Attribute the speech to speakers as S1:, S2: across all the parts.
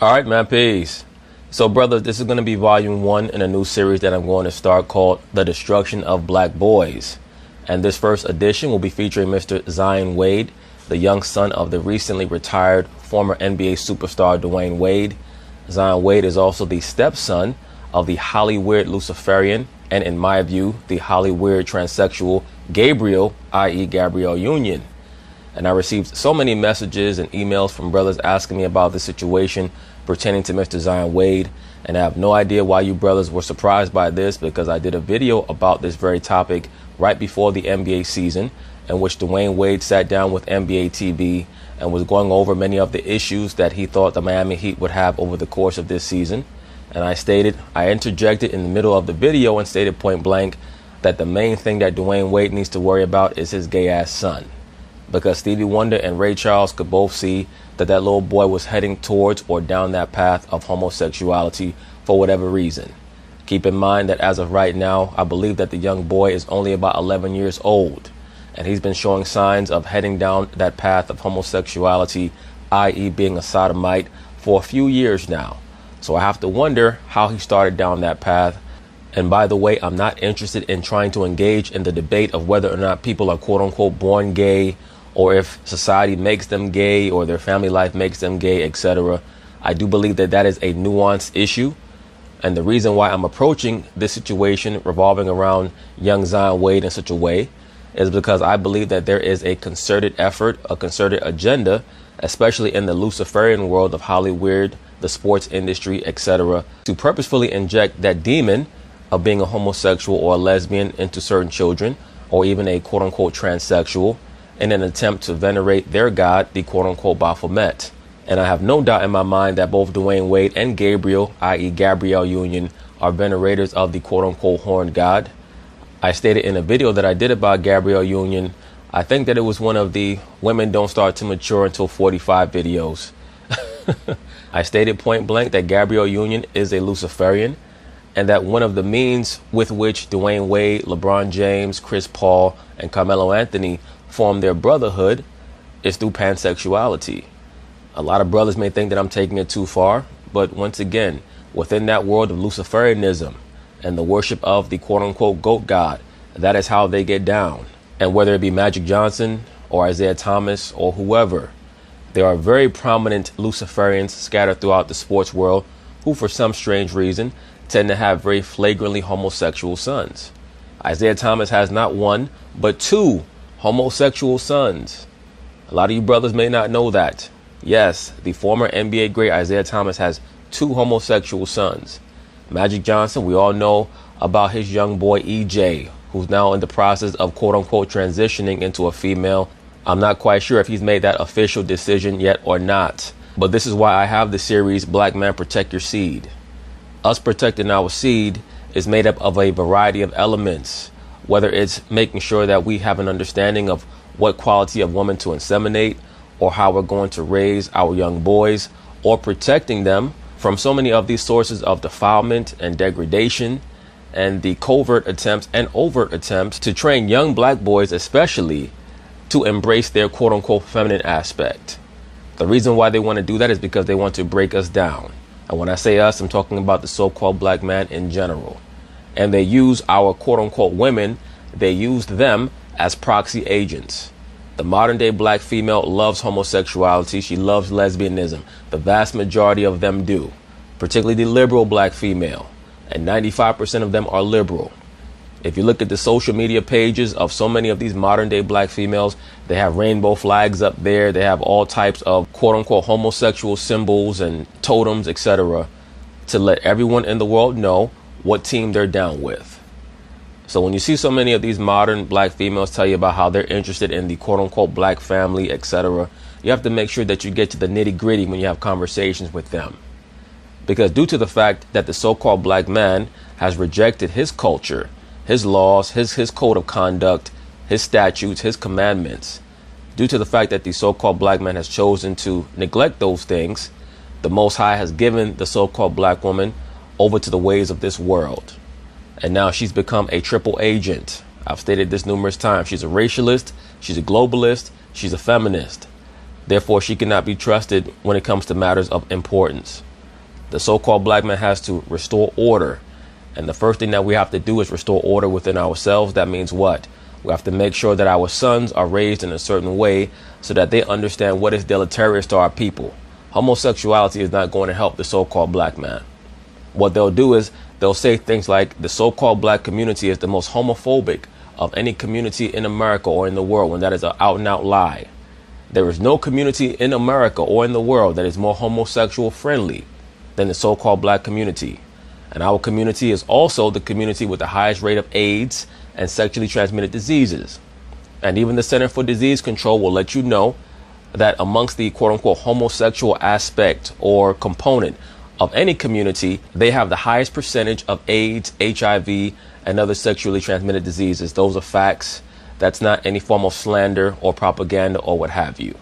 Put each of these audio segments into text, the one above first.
S1: All right, man, peace. So, brothers, this is going to be volume 1 in a new series that I'm going to start called The Destruction of Black Boys. And this first edition will be featuring Mr. Zion Wade, the young son of the recently retired former NBA superstar Dwayne Wade. Zion Wade is also the stepson of the Hollywood Luciferian and, in my view, the Hollywood transsexual Gabriel, i.e. Gabrielle Union. And I received so many messages and emails from brothers asking me about the situation pertaining to Mr. Zion Wade. And I have no idea why you brothers were surprised by this, because I did a video about this very topic right before the NBA season, in which Dwayne Wade sat down with NBA TV and was going over many of the issues that he thought the Miami Heat would have over the course of this season. And I interjected in the middle of the video and stated point blank that the main thing that Dwayne Wade needs to worry about is his gay ass son. Because Stevie Wonder and Ray Charles could both see that that little boy was heading towards or down that path of homosexuality for whatever reason. Keep in mind that as of right now, I believe that the young boy is only about 11 years old, and he's been showing signs of heading down that path of homosexuality, i.e. being a sodomite, for a few years now. So I have to wonder how he started down that path. And by the way, I'm not interested in trying to engage in the debate of whether or not people are quote unquote born gay, or if society makes them gay or their family life makes them gay, etc. I do believe that that is a nuanced issue. And the reason why I'm approaching this situation revolving around young Zion Wade in such a way is because I believe that there is a concerted effort, a concerted agenda, especially in the Luciferian world of Hollywood, the sports industry, etc., to purposefully inject that demon of being a homosexual or a lesbian into certain children, or even a quote unquote transsexual, in an attempt to venerate their god, the quote unquote Baphomet. And I have no doubt in my mind that both Dwayne Wade and Gabriel, i.e. Gabrielle Union, are venerators of the quote unquote horned god. I stated in a video that I did about Gabrielle Union, I think that it was one of the women don't start to mature until 45 videos. I stated point blank that Gabrielle Union is a Luciferian, and that one of the means with which Dwayne Wade, LeBron James, Chris Paul, and Carmelo Anthony form their brotherhood is through pansexuality. A lot of brothers may think that I'm taking it too far, but once again, within that world of Luciferianism and the worship of the quote-unquote goat god, that is how they get down. And whether it be Magic Johnson or Isaiah Thomas or whoever, there are very prominent Luciferians scattered throughout the sports world who, for some strange reason, tend to have very flagrantly homosexual sons. Isaiah Thomas has not one, but 2 homosexual sons. A lot of you brothers may not know that. Yes, the former NBA great Isaiah Thomas has 2 homosexual sons. Magic Johnson, we all know about his young boy EJ, who's now in the process of quote unquote transitioning into a female. I'm not quite sure if he's made that official decision yet or not. But this is why I have the series Black Man Protect Your Seed. Us protecting our seed is made up of a variety of elements, whether it's making sure that we have an understanding of what quality of woman to inseminate, or how we're going to raise our young boys, or protecting them from so many of these sources of defilement and degradation, and the covert attempts and overt attempts to train young black boys especially to embrace their quote unquote feminine aspect. The reason why they want to do that is because they want to break us down. And when I say us, I'm talking about the so-called black man in general. And they use our quote unquote women, they used them as proxy agents. The modern day black female loves homosexuality. She loves lesbianism. The vast majority of them do, particularly the liberal black female. And 95% of them are liberal. If you look at the social media pages of so many of these modern day black females, they have rainbow flags up there. They have all types of quote unquote homosexual symbols and totems, etc., to let everyone in the world know what team they're down with. So when you see so many of these modern black females tell you about how they're interested in the quote unquote black family, etc., you have to make sure that you get to the nitty gritty when you have conversations with them. Because due to the fact that the so-called black man has rejected his culture, his laws, his code of conduct, his statutes, his commandments, due to the fact that the so-called black man has chosen to neglect those things, the Most High has given the so-called black woman over to the ways of this world. And now she's become a triple agent. I've stated this numerous times. She's a racialist, she's a globalist, she's a feminist. Therefore, she cannot be trusted when it comes to matters of importance. The so-called black man has to restore order. And the first thing that we have to do is restore order within ourselves. That means what? We have to make sure that our sons are raised in a certain way so that they understand what is deleterious to our people. Homosexuality is not going to help the so-called black man. What they'll do is they'll say things like the so-called black community is the most homophobic of any community in America or in the world, when that is an out and out lie. There is no community in America or in the world that is more homosexual friendly than the so-called black community. And our community is also the community with the highest rate of AIDS and sexually transmitted diseases. And even the Center for Disease Control will let you know that amongst the quote unquote homosexual aspect or component of any community, they have the highest percentage of AIDS, HIV, and other sexually transmitted diseases. Those are facts. That's not any form of slander or propaganda or what have you.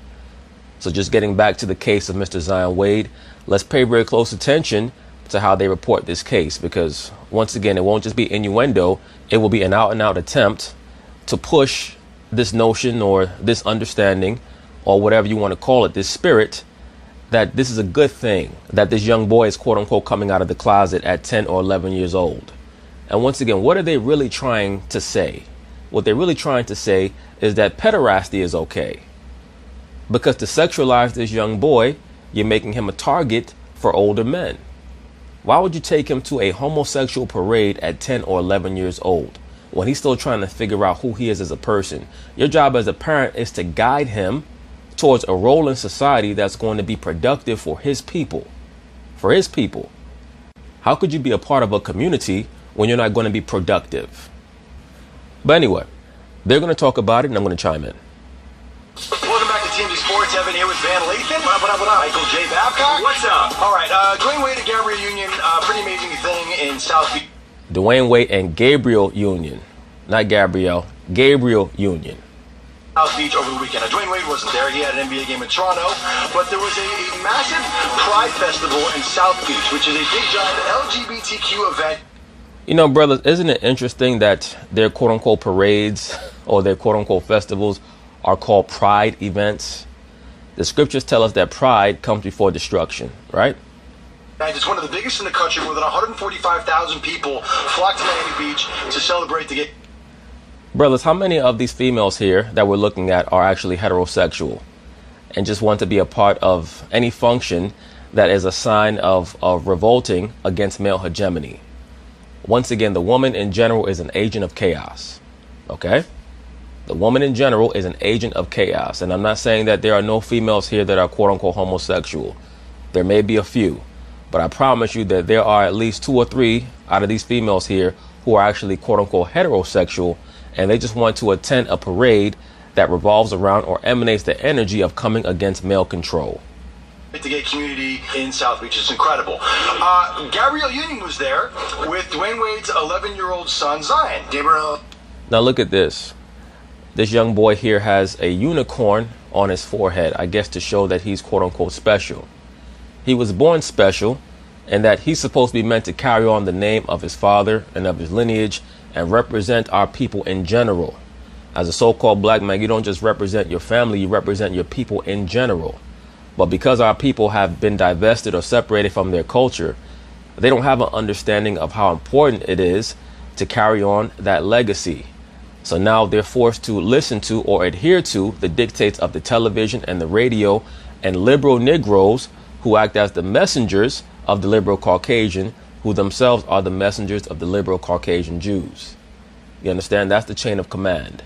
S1: So just getting back to the case of Mr. Zion Wade, let's pay very close attention to how they report this case, because once again, it won't just be innuendo. It will be an out and out attempt to push this notion or this understanding or whatever you want to call it, this spirit, that this is a good thing, that this young boy is quote unquote coming out of the closet at 10 or 11 years old. And once again, what are they really trying to say? What they're really trying to say is that pederasty is okay. Because to sexualize this young boy, you're making him a target for older men. Why would you take him to a homosexual parade at 10 or 11 years old when he's still trying to figure out who he is as a person? Your job as a parent is to guide him towards a role in society that's going to be productive for his people. For his people. How could you be a part of a community when you're not going to be productive? But anyway, they're going to talk about it and I'm going to chime in.
S2: Welcome back to TMZ Sports. Evan here with Van Lathan. What up? Michael J. Babcock. What's up? All right. Dwayne Wade and Gabriel Union. Pretty amazing thing in South Beach.
S1: Dwayne Wade and Gabriel Union. Not Gabrielle. Gabriel Union.
S2: South Beach over the weekend. Dwayne Wade wasn't there. He had an NBA game in Toronto. But there was a massive Pride Festival in South Beach, which is a big, giant LGBTQ event.
S1: You know, brothers, isn't it interesting that their quote unquote parades or their quote unquote festivals are called pride events? The scriptures tell us that pride comes before destruction, right?
S2: It's one of the biggest in the country. More than 145,000 people flocked to Miami Beach to celebrate the game.
S1: Brothers, how many of these females here that we're looking at are actually heterosexual and just want to be a part of any function that is a sign of revolting against male hegemony? Once again, the woman in general is an agent of chaos. Okay? The woman in general is an agent of chaos. And I'm not saying that there are no females here that are quote unquote homosexual. There may be a few, but I promise you that there are at least 2 or 3 out of these females here who are actually quote unquote heterosexual, and they just want to attend a parade that revolves around or emanates the energy of coming against male control.
S2: The gay community in South Beach is incredible. Gabrielle Union was there with Dwayne Wade's 11-year-old son, Zion. Gabrielle.
S1: Now look at this. This young boy here has a unicorn on his forehead, I guess to show that he's quote unquote special. He was born special, and that he's supposed to be meant to carry on the name of his father and of his lineage and represent our people in general. As a so-called black man, you don't just represent your family, you represent your people in general. But because our people have been divested or separated from their culture, they don't have an understanding of how important it is to carry on that legacy. So now they're forced to listen to or adhere to the dictates of the television and the radio and liberal Negroes who act as the messengers of the liberal Caucasian, who themselves are the messengers of the liberal Caucasian Jews. You understand? That's the chain of command.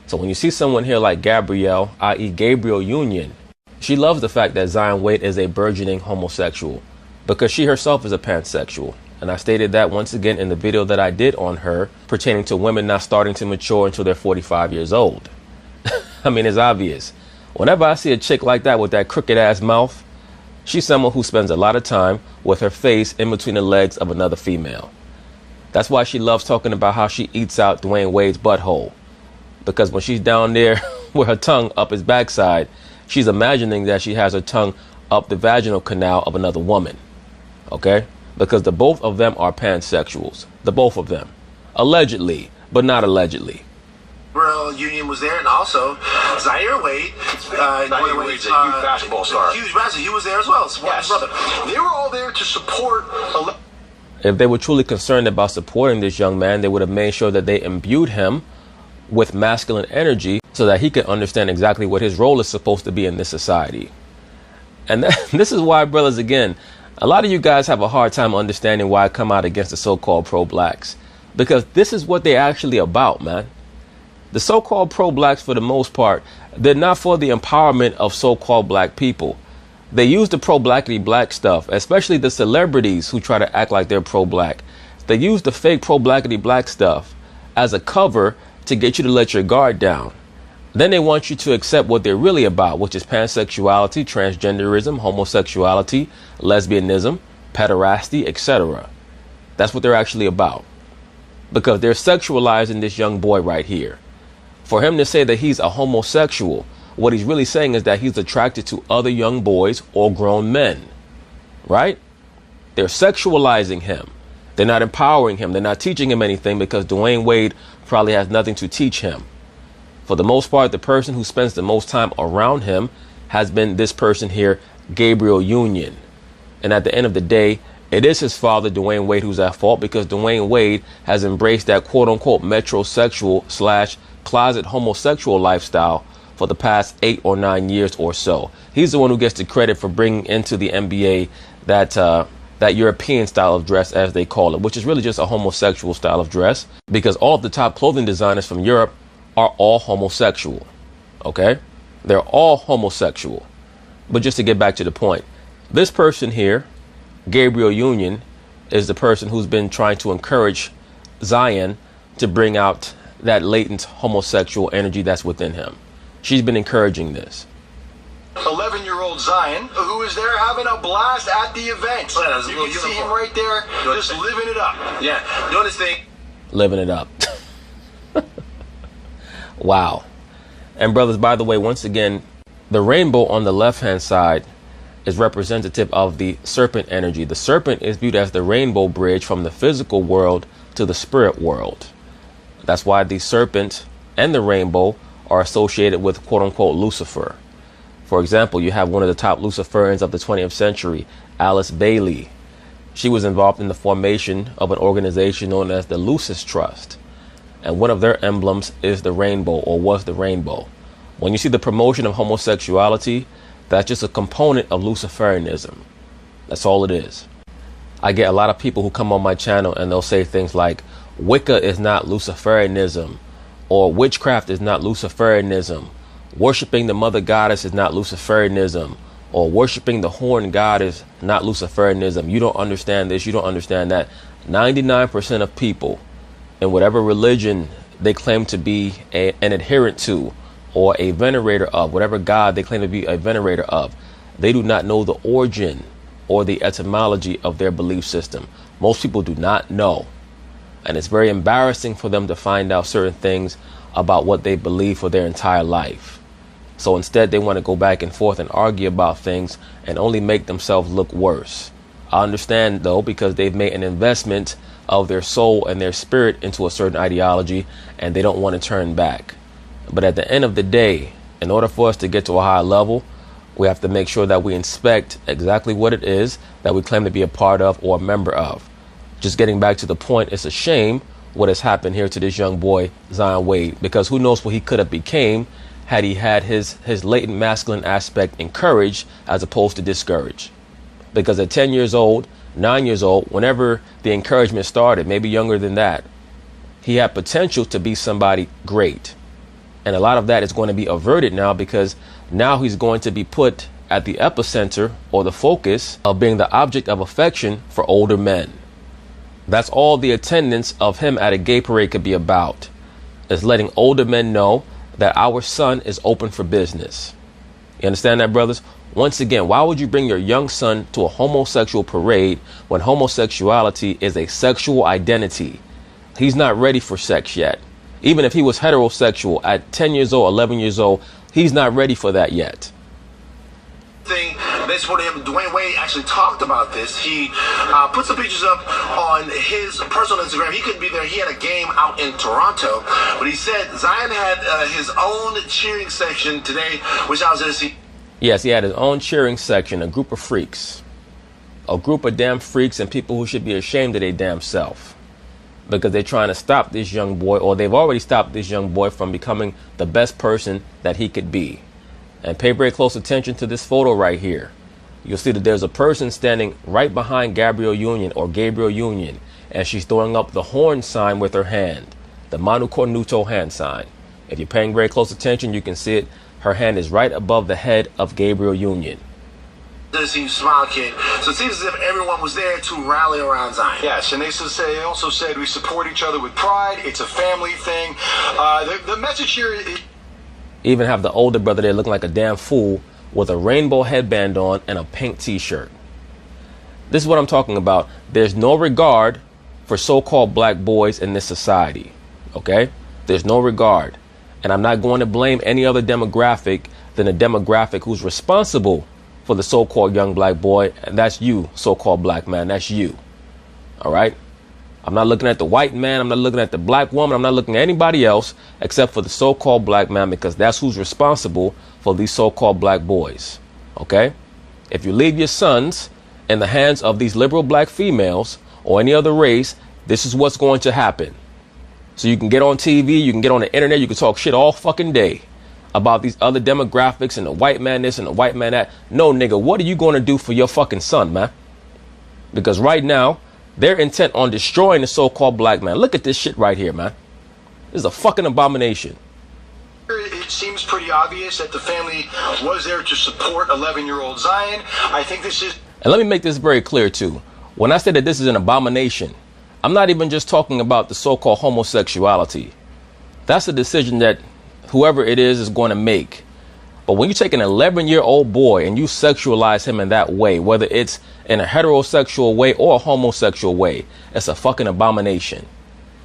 S1: So when you see someone here like Gabrielle, i.e. Gabriel Union, she loves the fact that Zion Wade is a burgeoning homosexual because she herself is a pansexual. And I stated that once again in the video that I did on her pertaining to women not starting to mature until they're 45 years old. I mean, it's obvious. Whenever I see a chick like that with that crooked ass mouth, she's someone who spends a lot of time with her face in between the legs of another female. That's why she loves talking about how she eats out Dwayne Wade's butthole. Because when she's down there with her tongue up his backside, she's imagining that she has her tongue up the vaginal canal of another woman. Okay? Because the both of them are pansexuals. The both of them. Allegedly, but not allegedly.
S2: Gabriel Union was there, and also Zaire Wade.
S3: Zaire Wade's a huge basketball star.
S2: Huge basketball. He was there as well. Yes. His brother. They were all there to support.
S1: If they were truly concerned about supporting this young man, they would have made sure that they imbued him with masculine energy so that he could understand exactly what his role is supposed to be in this society. And this is why, brothers, again, a lot of you guys have a hard time understanding why I come out against the so-called pro-blacks. Because this is what they're actually about, man. The so-called pro-blacks, for the most part, they're not for the empowerment of so-called black people. They use the pro-blackity-black stuff, especially the celebrities who try to act like they're pro-black. They use the fake pro-blackity-black stuff as a cover to get you to let your guard down. Then they want you to accept what they're really about, which is pansexuality, transgenderism, homosexuality, lesbianism, pederasty, etc. That's what they're actually about. Because they're sexualizing this young boy right here. For him to say that he's a homosexual, what he's really saying is that he's attracted to other young boys or grown men. Right? They're sexualizing him. They're not empowering him. They're not teaching him anything because Dwayne Wade probably has nothing to teach him. For the most part, the person who spends the most time around him has been this person here, Gabriel Union. And at the end of the day, it is his father, Dwayne Wade, who's at fault because Dwayne Wade has embraced that quote-unquote metrosexual / closet homosexual lifestyle for the past 8 or 9 years or so. He's the one who gets the credit for bringing into the NBA that European style of dress, as they call it, which is really just a homosexual style of dress because all of the top clothing designers from Europe are all homosexual. Okay? They're all homosexual. But just to get back to the point, this person here, Gabriel Union, is the person who's been trying to encourage Zion to bring out that latent homosexual energy that's within him. She's been encouraging this.
S2: 11-year-old Zion, who is there having a blast at the event. You can see him right there, just living it up. Yeah, doing his thing.
S1: Living it up. Wow. And brothers, by the way, once again, the rainbow on the left-hand side is representative of the serpent energy. The serpent is viewed as the rainbow bridge from the physical world to the spirit world. That's why the serpent and the rainbow are associated with quote-unquote Lucifer. For example, you have one of the top Luciferians of the 20th century, Alice Bailey. She was involved in the formation of an organization known as the Lucis Trust. And one of their emblems is the rainbow, or was the rainbow. When you see the promotion of homosexuality, that's just a component of Luciferianism. That's all it is. I get a lot of people who come on my channel and they'll say things like, Wicca is not Luciferianism, or witchcraft is not Luciferianism. Worshipping the mother goddess is not Luciferianism, or worshiping the horn god is not Luciferianism. You don't understand this, you don't understand that. 99% of people in whatever religion they claim to be an adherent to or a venerator of, whatever god they claim to be a venerator of, they do not know the origin or the etymology of their belief system. Most people do not know. And it's very embarrassing for them to find out certain things about what they believe for their entire life. So instead, they want to go back and forth and argue about things and only make themselves look worse. I understand, though, because they've made an investment of their soul and their spirit into a certain ideology, and they don't want to turn back. But at the end of the day, in order for us to get to a higher level, we have to make sure that we inspect exactly what it is that we claim to be a part of or a member of. Just getting back to the point, it's a shame what has happened here to this young boy, Zion Wade, because who knows what he could have became had he had his latent masculine aspect encouraged as opposed to discouraged. Because at 10 years old, 9 years old, whenever the encouragement started, maybe younger than that, he had potential to be somebody great. And a lot of that is going to be averted now because now he's going to be put at the epicenter or the focus of being the object of affection for older men. That's all the attendance of him at a gay parade could be about, is letting older men know that our son is open for business. You understand that, brothers? Once again, why would you bring your young son to a homosexual parade when homosexuality is a sexual identity? He's not ready for sex yet. Even if he was heterosexual at 10 years old, 11 years old, he's not ready for that yet.
S2: Thing
S3: they supported him. Dwayne Wade actually talked about this. He put some pictures up on his personal Instagram. He couldn't be there. He had a game out in Toronto, but he said Zion had his own cheering section today, which I was there to see.
S1: Yes, he had his own cheering section, a group of freaks. A group of damn freaks and people who should be ashamed of their damn self. Because they're trying to stop this young boy, or they've already stopped this young boy from becoming the best person that he could be. And pay very close attention to this photo right here. You'll see that there's a person standing right behind Gabrielle Union, or Gabriel Union, and she's throwing up the horn sign with her hand, the Manu Cornuto hand sign. If you're paying very close attention, you can see it. Her hand is right above the head of Gabriel Union.
S3: See Smile Kid. So it seems as if everyone was there to rally around Zion.
S2: Yes, and they also said we support each other with pride. It's a family thing. The message here is...
S1: Even have the older brother there looking like a damn fool with a rainbow headband on and a pink t-shirt. This is what I'm talking about. There's no regard for so-called black boys in this society. Okay? There's no regard. And I'm not going to blame any other demographic than a demographic who's responsible for the so-called young black boy. And that's you, so-called black man. That's you. All right? I'm not looking at the white man. I'm not looking at the black woman. I'm not looking at anybody else except for the so-called black man, because that's who's responsible for these so-called black boys. Okay? If you leave your sons in the hands of these liberal black females or any other race, this is what's going to happen. So you can get on TV, you can get on the internet, you can talk shit all fucking day about these other demographics and the white man this and the white man that. No, nigga, what are you going to do for your fucking son, man? Because right now, they're intent on destroying the so-called black man. Look at this shit right here, man. This is a fucking abomination.
S2: It seems pretty obvious that the family was there to support 11-year-old Zion. I think this is...
S1: And let me make this very clear, too. When I say that this is an abomination, I'm not even just talking about the so-called homosexuality. That's a decision that whoever it is going to make. But when you take an 11-year-old boy and you sexualize him in that way, whether it's in a heterosexual way or a homosexual way, it's a fucking abomination.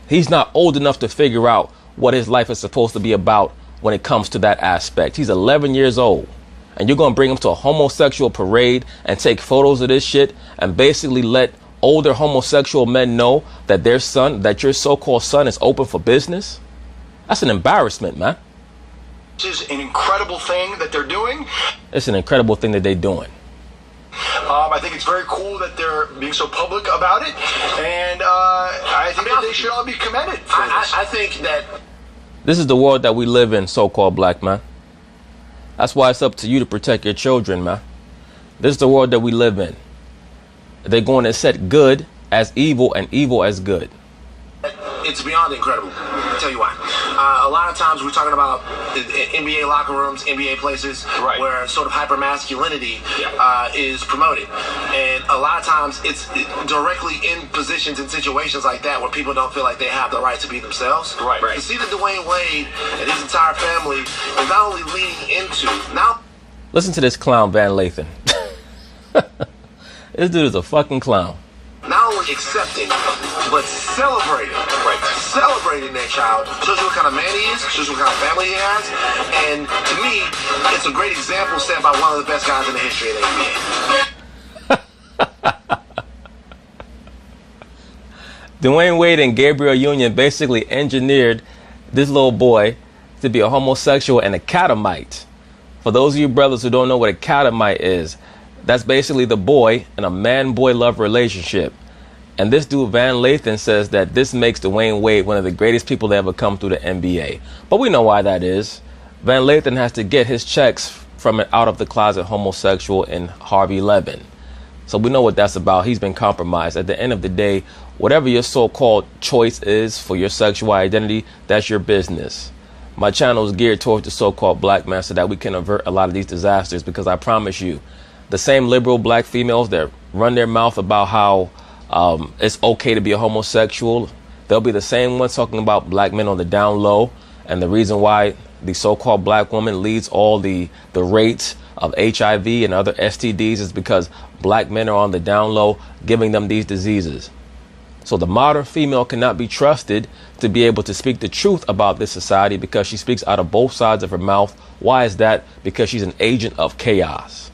S1: He's not old enough to figure out what his life is supposed to be about when it comes to that aspect. He's 11 years old. And you're going to bring him to a homosexual parade and take photos of this shit and basically let older homosexual men know that their son, that your so-called son, is open for business? That's an embarrassment, man.
S2: This is an incredible thing that they're doing.
S1: It's an incredible thing that they're doing.
S2: I think it's very cool that they're being so public about it, and I think that they should all be commended for this.
S3: I think that
S1: this is the world that we live in, so-called black man. That's why it's up to you to protect your children, man. This is the world that we live in. They're going to set good as evil and evil as good.
S3: it's beyond incredible. I'll tell you why. A lot of times we're talking about NBA locker rooms, NBA places,
S2: right,
S3: where sort of hyper-masculinity is promoted. And a lot of times it's directly in positions and situations like that where people don't feel like they have the right to be themselves.
S2: Right.
S3: To see that Dwayne Wade and his entire family is not only leaning into now.
S1: Listen to this clown Van Lathan. This dude is a fucking clown.
S3: Not only accepting, but celebrating. Right. Celebrating their child. Shows you what kind of man he is. Shows you what kind of family he has. And to me, it's a great example set by one of the best guys in the history of the NBA.
S1: Dwayne Wade and Gabriel Union basically engineered this little boy to be a homosexual and a catamite. For those of you brothers who don't know what a catamite is, that's basically the boy in a man-boy love relationship. And this dude Van Lathan says that this makes Dwayne Wade one of the greatest people to ever come through the NBA. But we know why that is. Van Lathan has to get his checks from an out-of-the-closet homosexual in Harvey Levin. So we know what that's about. He's been compromised. At the end of the day, whatever your so-called choice is for your sexual identity, that's your business. My channel is geared towards the so-called black man so that we can avert a lot of these disasters, because I promise you, the same liberal black females that run their mouth about how it's okay to be a homosexual, they'll be the same ones talking about black men on the down low. And the reason why the so-called black woman leads all the rates of HIV and other STDs is because black men are on the down low giving them these diseases. So the modern female cannot be trusted to be able to speak the truth about this society because she speaks out of both sides of her mouth. Why is that? Because she's an agent of chaos.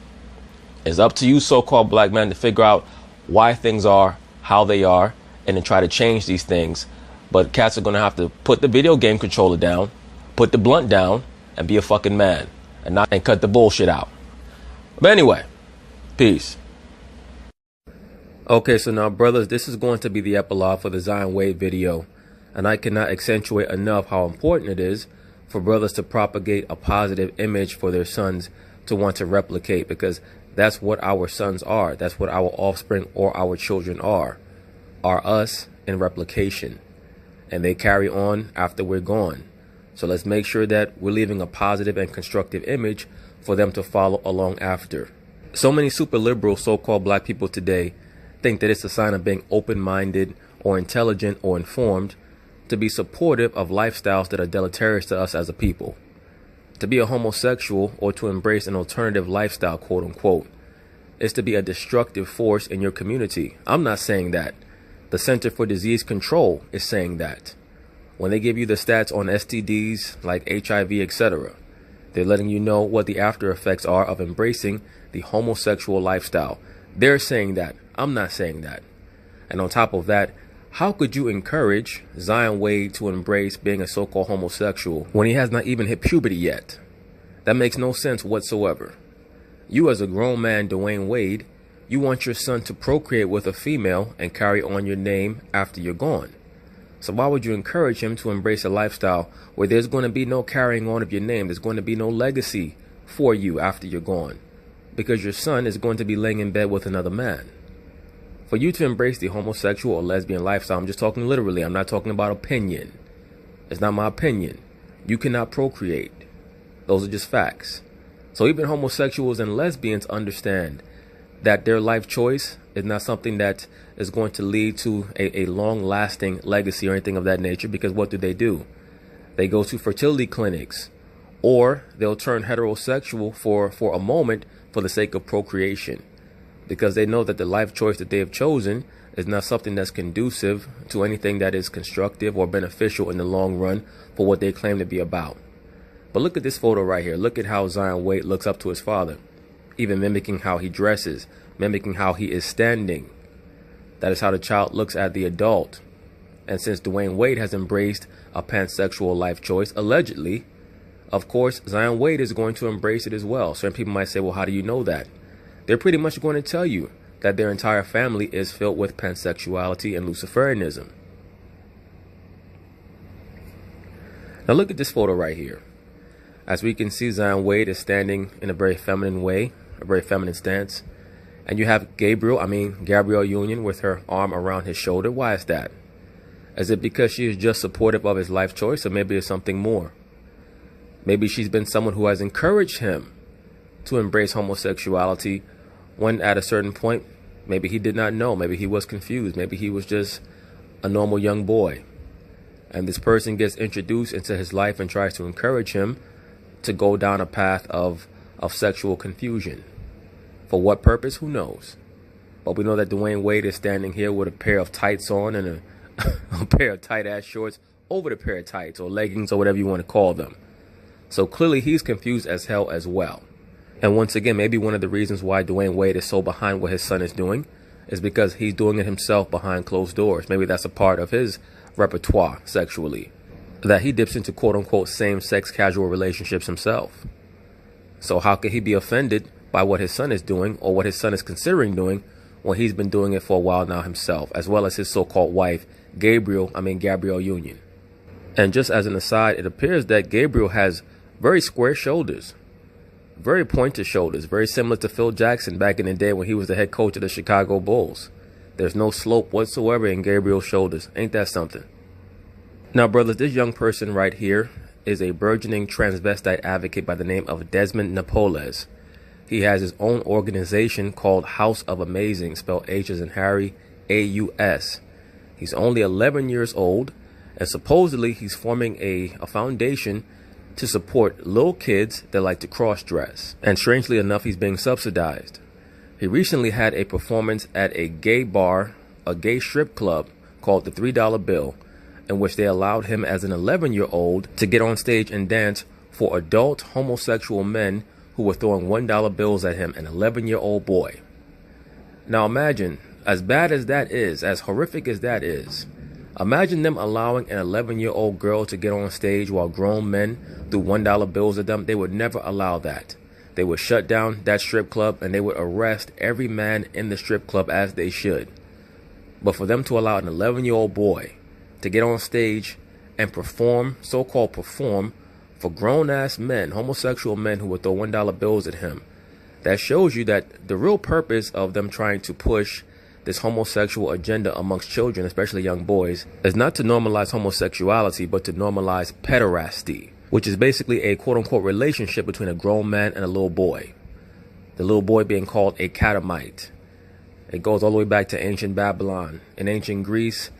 S1: It's up to you so-called black men to figure out why things are how they are and then try to change these things. But cats are going to have to put the video game controller down, put the blunt down, and be a fucking man and cut the bullshit out. But anyway, peace. Okay, so now, brothers, this is going to be the epilogue for the Zion Wade video. And I cannot accentuate enough how important it is for brothers to propagate a positive image for their sons to want to replicate, because that's what our sons are. That's what our offspring or our children are us in replication. And they carry on after we're gone. So let's make sure that we're leaving a positive and constructive image for them to follow along after. So many super liberal so-called black people today think that it's a sign of being open-minded or intelligent or informed to be supportive of lifestyles that are deleterious to us as a people. To be a homosexual or to embrace an alternative lifestyle, quote unquote, is to be a destructive force in your community. I'm not saying that. The Center for Disease Control is saying that. When they give you the stats on STDs like HIV, etc., they're letting you know what the after effects are of embracing the homosexual lifestyle. They're saying that. I'm not saying that. And on top of that, how could you encourage Zion Wade to embrace being a so-called homosexual when he has not even hit puberty yet? That makes no sense whatsoever. You as a grown man, Dwayne Wade, you want your son to procreate with a female and carry on your name after you're gone. So why would you encourage him to embrace a lifestyle where there's going to be no carrying on of your name? There's going to be no legacy for you after you're gone, because your son is going to be laying in bed with another man. For you to embrace the homosexual or lesbian lifestyle, I'm just talking literally. I'm not talking about opinion. It's not my opinion. You cannot procreate. Those are just facts. So even homosexuals and lesbians understand that their life choice is not something that is going to lead to a long-lasting legacy or anything of that nature, because what do? They go to fertility clinics, or they'll turn heterosexual for a moment for the sake of procreation, because they know that the life choice that they have chosen is not something that's conducive to anything that is constructive or beneficial in the long run for what they claim to be about. But look at this photo right here. Look at how Zion Wade looks up to his father, even mimicking how he dresses, mimicking how he is standing. That is how the child looks at the adult. And since Dwayne Wade has embraced a pansexual life choice, allegedly, of course, Zion Wade is going to embrace it as well. Certain people might say, well, how do you know that? They're pretty much going to tell you that their entire family is filled with pansexuality and Luciferianism. Now look at this photo right here. As we can see, Zion Wade is standing in a very feminine way, a very feminine stance. And you have Gabrielle Union with her arm around his shoulder. Why is that? Is it because she is just supportive of his life choice, or maybe it's something more? Maybe she's been someone who has encouraged him to embrace homosexuality when at a certain point, maybe he did not know, maybe he was confused, maybe he was just a normal young boy. And this person gets introduced into his life and tries to encourage him to go down a path of sexual confusion. For what purpose? Who knows? But we know that Dwayne Wade is standing here with a pair of tights on and a pair of tight-ass shorts over the pair of tights, or leggings, or whatever you want to call them. So clearly he's confused as hell as well. And once again, maybe one of the reasons why Dwayne Wade is so behind what his son is doing is because he's doing it himself behind closed doors. Maybe that's a part of his repertoire sexually, that he dips into quote-unquote same-sex casual relationships himself. So how could he be offended by what his son is doing, or what his son is considering doing, when he's been doing it for a while now himself, as well as his so-called wife, Gabrielle Union? And just as an aside, it appears that Gabriel has very square shoulders, very pointed shoulders, very similar to Phil Jackson back in the day when he was the head coach of the Chicago Bulls. There's no slope whatsoever in Gabriel's shoulders. Ain't that something? Now, brothers, this young person right here is a burgeoning transvestite advocate by the name of Desmond Napoles. He has his own organization called House of Amazing, spelled H as in Harry, A-U-S. He's only 11 years old, and supposedly he's forming a foundation to support little kids that like to cross-dress. And strangely enough, he's being subsidized. He recently had a performance at a gay bar, a gay strip club called the $3 Bill, in which they allowed him as an 11-year-old to get on stage and dance for adult homosexual men who were throwing $1 bills at him, an 11-year-old boy. Now imagine, as bad as that is, as horrific as that is, imagine them allowing an 11-year-old girl to get on stage while grown men threw $1 bills at them. They would never allow that. They would shut down that strip club and they would arrest every man in the strip club, as they should. But for them to allow an 11-year-old boy to get on stage and perform, so-called perform, for grown-ass men, homosexual men who would throw $1 bills at him, that shows you that the real purpose of them trying to push this homosexual agenda amongst children, especially young boys, is not to normalize homosexuality, but to normalize pederasty, which is basically a quote-unquote relationship between a grown man and a little boy. The little boy being called a catamite. It goes all the way back to ancient Babylon. In ancient Greece,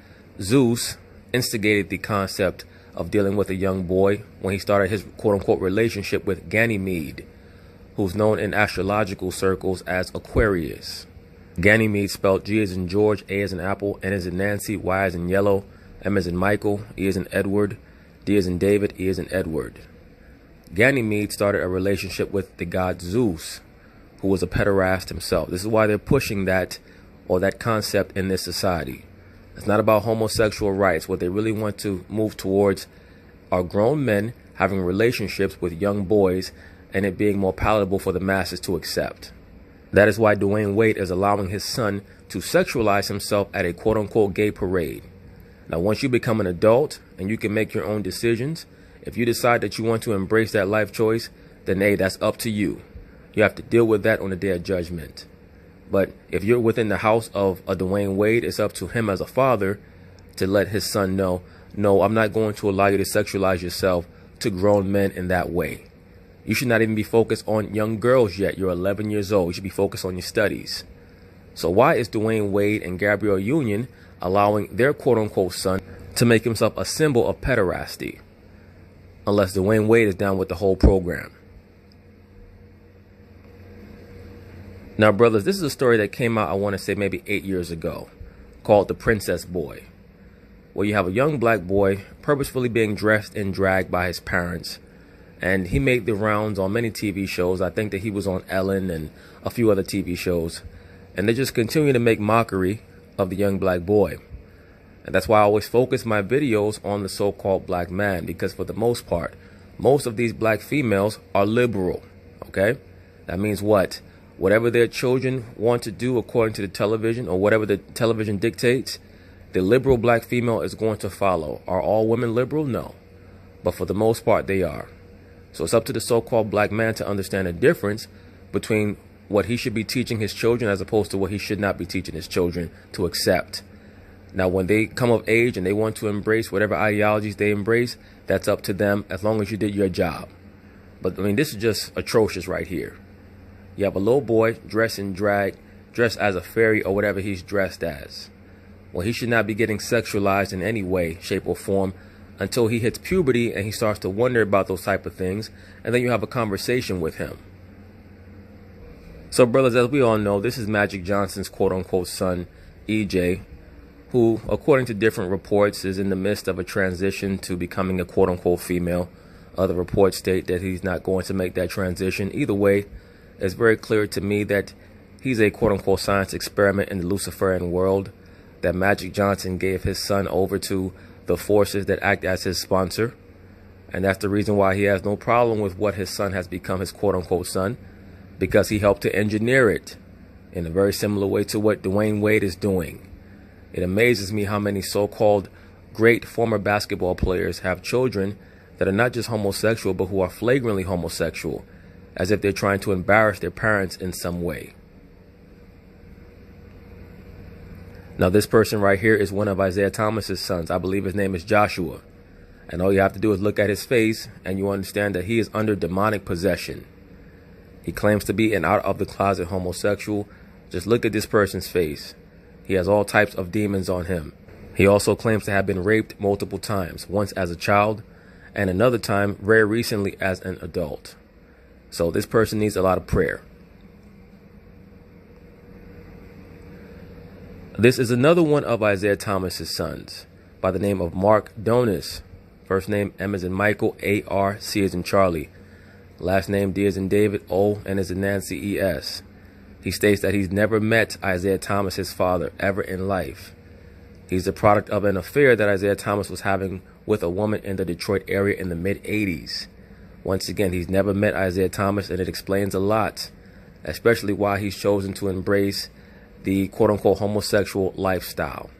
S1: Zeus instigated the concept of dealing with a young boy when he started his quote-unquote relationship with Ganymede, who's known in astrological circles as Aquarius. Ganymede, spelled G as in George, A as in Apple, N as in Nancy, Y as in Yellow, M as in Michael, E as in Edward, D as in David, E as in Edward. Ganymede started a relationship with the god Zeus, who was a pederast himself. This is why they're pushing that, or that concept, in this society. It's not about homosexual rights. What they really want to move towards are grown men having relationships with young boys and it being more palatable for the masses to accept. That is why Dwayne Wade is allowing his son to sexualize himself at a quote-unquote gay parade. Now, once you become an adult and you can make your own decisions, if you decide that you want to embrace that life choice, then hey, that's up to you. You have to deal with that on the day of judgment. But if you're within the house of a Dwayne Wade, it's up to him as a father to let his son know, no, I'm not going to allow you to sexualize yourself to grown men in that way. You should not even be focused on young girls yet. You're 11 years old. You should be focused on your studies. So why is Dwayne Wade and Gabrielle Union allowing their quote-unquote son to make himself a symbol of pederasty? Unless Dwayne Wade is down with the whole program. Now, brothers, this is a story that came out, I want to say, maybe 8 years ago, called The Princess Boy, where you have a young black boy purposefully being dressed in drag by his parents. And he made the rounds on many TV shows. I think that he was on Ellen and a few other TV shows. And they just continue to make mockery of the young black boy. And that's why I always focus my videos on the so-called black man, because for the most part, most of these black females are liberal, okay? That means what? Whatever their children want to do according to the television, or whatever the television dictates, the liberal black female is going to follow. Are all women liberal? No. But for the most part, they are. So it's up to the so-called black man to understand the difference between what he should be teaching his children as opposed to what he should not be teaching his children to accept. Now, when they come of age and they want to embrace whatever ideologies they embrace, that's up to them as long as you did your job. But, I mean, this is just atrocious right here. You have a little boy dressed in drag, dressed as a fairy or whatever he's dressed as. Well, he should not be getting sexualized in any way, shape, or form until he hits puberty and he starts to wonder about those type of things, and then you have a conversation with him. So, brothers, as we all know, this is Magic Johnson's quote-unquote son, EJ, who, according to different reports, is in the midst of a transition to becoming a quote-unquote female. Other reports state that he's not going to make that transition. Either way, it's very clear to me that he's a quote-unquote science experiment in the Luciferian world, that Magic Johnson gave his son over to the forces that act as his sponsor. And that's the reason why he has no problem with what his son has become, his quote-unquote son, because he helped to engineer it in a very similar way to what Dwayne Wade is doing. It amazes me how many so-called great former basketball players have children that are not just homosexual, but who are flagrantly homosexual, as if they're trying to embarrass their parents in some way. Now, this person right here is one of Isaiah Thomas's sons. I believe his name is Joshua. And all you have to do is look at his face and you understand that he is under demonic possession. He claims to be an out-of-the-closet homosexual. Just look at this person's face. He has all types of demons on him. He also claims to have been raped multiple times, once as a child and another time very recently as an adult. So this person needs a lot of prayer. This is another one of Isaiah Thomas's sons by the name of Mark Donis. First name M as in Michael, A-R, C as in Charlie. Last name D as in David, O, and as in Nancy, E-S. He states that he's never met Isaiah Thomas, his father, ever in life. He's the product of an affair that Isaiah Thomas was having with a woman in the Detroit area in the mid-'80s. Once again, he's never met Isaiah Thomas, and it explains a lot, especially why he's chosen to embrace the quote-unquote homosexual lifestyle.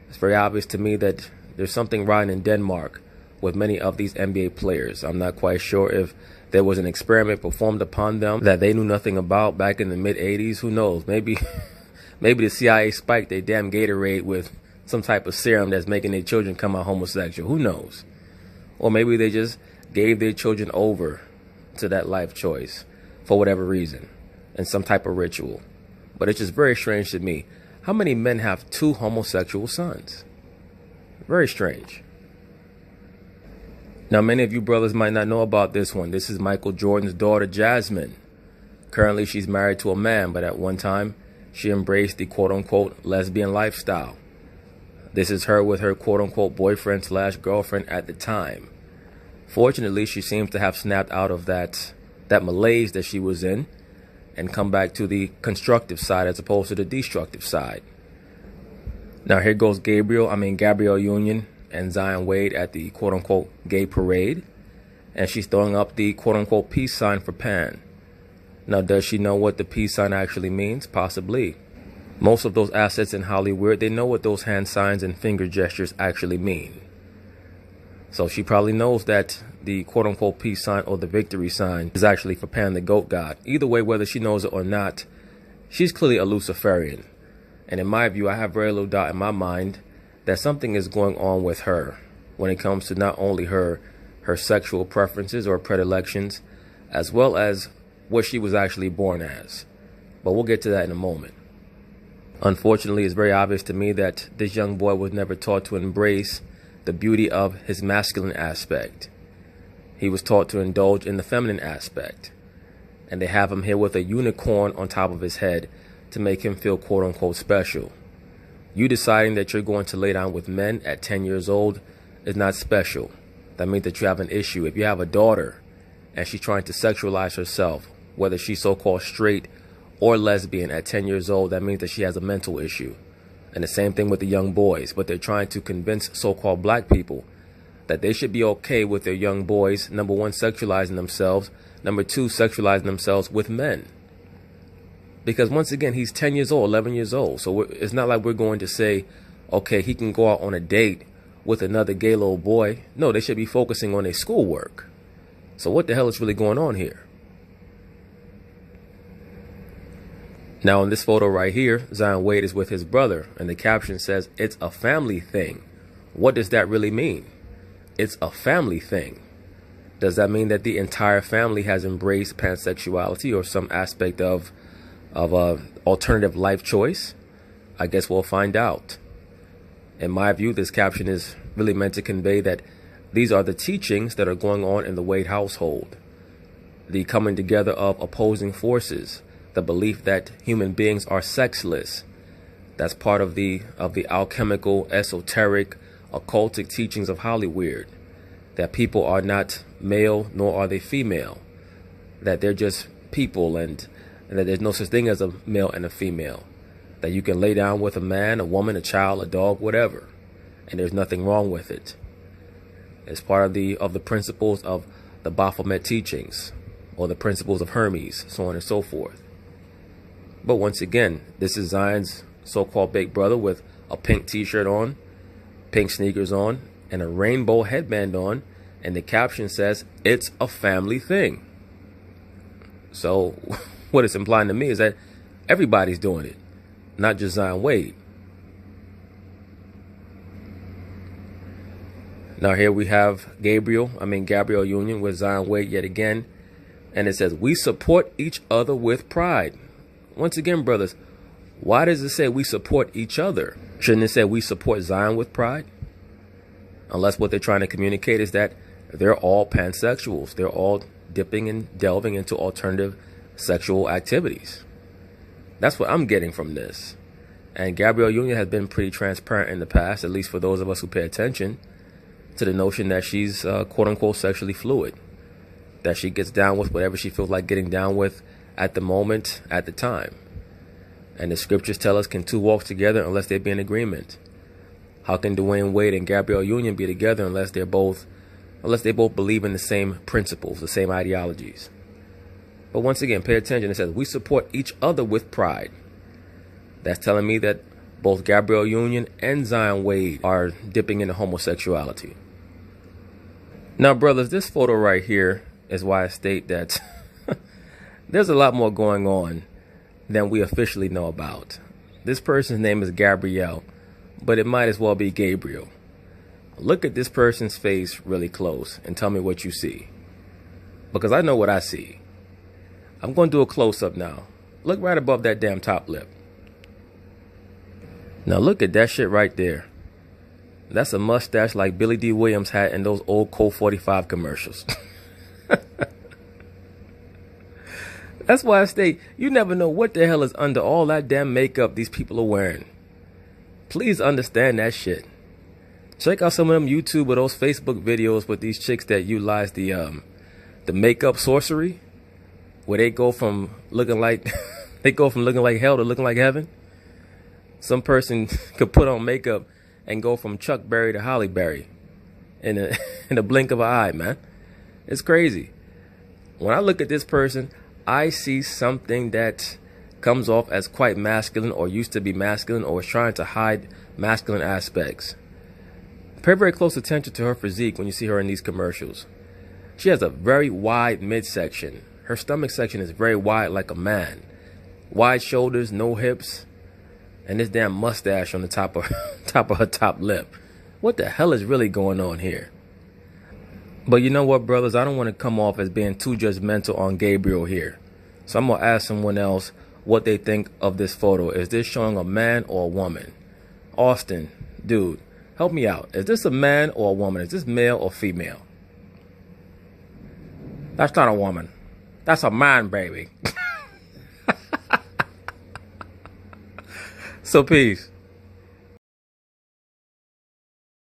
S1: It's very obvious to me that there's something rotten in Denmark with many of these NBA players. I'm not quite sure if there was an experiment performed upon them that they knew nothing about back in the mid-'80s. Who knows? Maybe the CIA spiked their damn Gatorade with some type of serum that's making their children come out homosexual. Who knows? Or maybe they just gave their children over to that life choice for whatever reason and some type of ritual. But it's just very strange to me. How many men have 2 homosexual sons? Very strange. Now, many of you brothers might not know about this one. This is Michael Jordan's daughter, Jasmine. Currently, she's married to a man, but at one time, she embraced the quote-unquote lesbian lifestyle. This is her with her quote-unquote boyfriend/girlfriend at the time. Fortunately, she seems to have snapped out of that malaise that she was in and come back to the constructive side as opposed to the destructive side. Now, here goes Gabrielle Union and Zion Wade at the quote-unquote gay parade, and she's throwing up the quote-unquote peace sign for Pan. Now, does she know what the peace sign actually means? Possibly. Most of those assets in Hollywood, they know what those hand signs and finger gestures actually mean. So she probably knows that the quote-unquote peace sign or the victory sign is actually for Pan, the goat god. Either way, whether she knows it or not, she's clearly a Luciferian. And in my view, I have very little doubt in my mind that something is going on with her when it comes to not only her sexual preferences or predilections, as well as what she was actually born as. But we'll get to that in a moment. Unfortunately, it's very obvious to me that this young boy was never taught to embrace the beauty of his masculine aspect. He was taught to indulge in the feminine aspect. And they have him here with a unicorn on top of his head to make him feel quote-unquote special. You deciding that you're going to lay down with men at 10 years old is not special. That means that you have an issue. If you have a daughter and she's trying to sexualize herself, whether she's so-called straight or lesbian at 10 years old, that means that she has a mental issue. And the same thing with the young boys. But they're trying to convince so-called black people that they should be okay with their young boys, number one, sexualizing themselves, number two, sexualizing themselves with men. Because once again, he's 10 years old, 11 years old. So it's not like we're going to say, okay, he can go out on a date with another gay little boy. No, they should be focusing on their schoolwork. So what the hell is really going on here? Now, in this photo right here, Zion Wade is with his brother, and the caption says, "It's a family thing." What does that really mean? It's a family thing. Does that mean that the entire family has embraced pansexuality or some aspect of alternative life choice? I guess we'll find out. In my view, this caption is really meant to convey that these are the teachings that are going on in the Wade household. The coming together of opposing forces, the belief that human beings are sexless. That's part of the alchemical, esoteric, occultic teachings of Hollywood. That people are not male, nor are they female. That they're just people, and that there's no such thing as a male and a female. That you can lay down with a man, a woman, a child, a dog, whatever, and there's nothing wrong with it. It's part of the principles of the Baphomet teachings, or the principles of Hermes, so on and so forth. But once again, this is Zion's so-called big brother with a pink t-shirt on, pink sneakers on, and a rainbow headband on, and the caption says, "It's a family thing." So what it's implying to me is that everybody's doing it, not just Zion Wade. Now here we have Gabrielle Union with Zion Wade yet again, and it says, "We support each other with pride." Once again, brothers, why does it say we support each other? Shouldn't it say we support Zion with pride? Unless what they're trying to communicate is that they're all pansexuals. They're all dipping and delving into alternative sexual activities. That's what I'm getting from this. And Gabrielle Union has been pretty transparent in the past, at least for those of us who pay attention to the notion that she's quote-unquote sexually fluid. that she gets down with whatever she feels like getting down with at the moment, at the time. And the scriptures tell us, can two walk together unless they be in agreement? How can Dwayne Wade and Gabrielle Union be together unless they both believe in the same principles, the same ideologies? But once again, pay attention. It says, we support each other with pride. That's telling me that both Gabrielle Union and Zion Wade are dipping into homosexuality. Now, brothers, this photo right here is why I state that there's a lot more going on than we officially know about. This person's name is Gabrielle, but it might as well be Gabriel. Look at this person's face really close and tell me what you see, because I know what I see. I'm going to do a close-up now. Look right above that damn top lip. Now look at that shit right there. That's a mustache like Billy D. Williams had in those old Colt 45 commercials. That's why I state, you never know what the hell is under all that damn makeup these people are wearing. Please understand that shit. Check out some of them YouTube or those Facebook videos with these chicks that utilize the makeup sorcery, where they go from looking like hell to looking like heaven. Some person could put on makeup and go from Chuck Berry to Holly Berry in a blink of an eye, man. It's crazy. When I look at this person, I see something that comes off as quite masculine, or used to be masculine, or is trying to hide masculine aspects. Pay very close attention to her physique when you see her in these commercials. She has a very wide midsection. Her stomach section is very wide like a man. Wide shoulders, no hips, and this damn mustache on the top of her top lip. What the hell is really going on here? But you know what, brothers? I don't want to come off as being too judgmental on Gabriel here. So I'm going to ask someone else what they think of this photo. Is this showing a man or a woman? Austin, dude, help me out. Is this a man or a woman? Is this male or female? That's not a woman. That's a man, baby. So peace.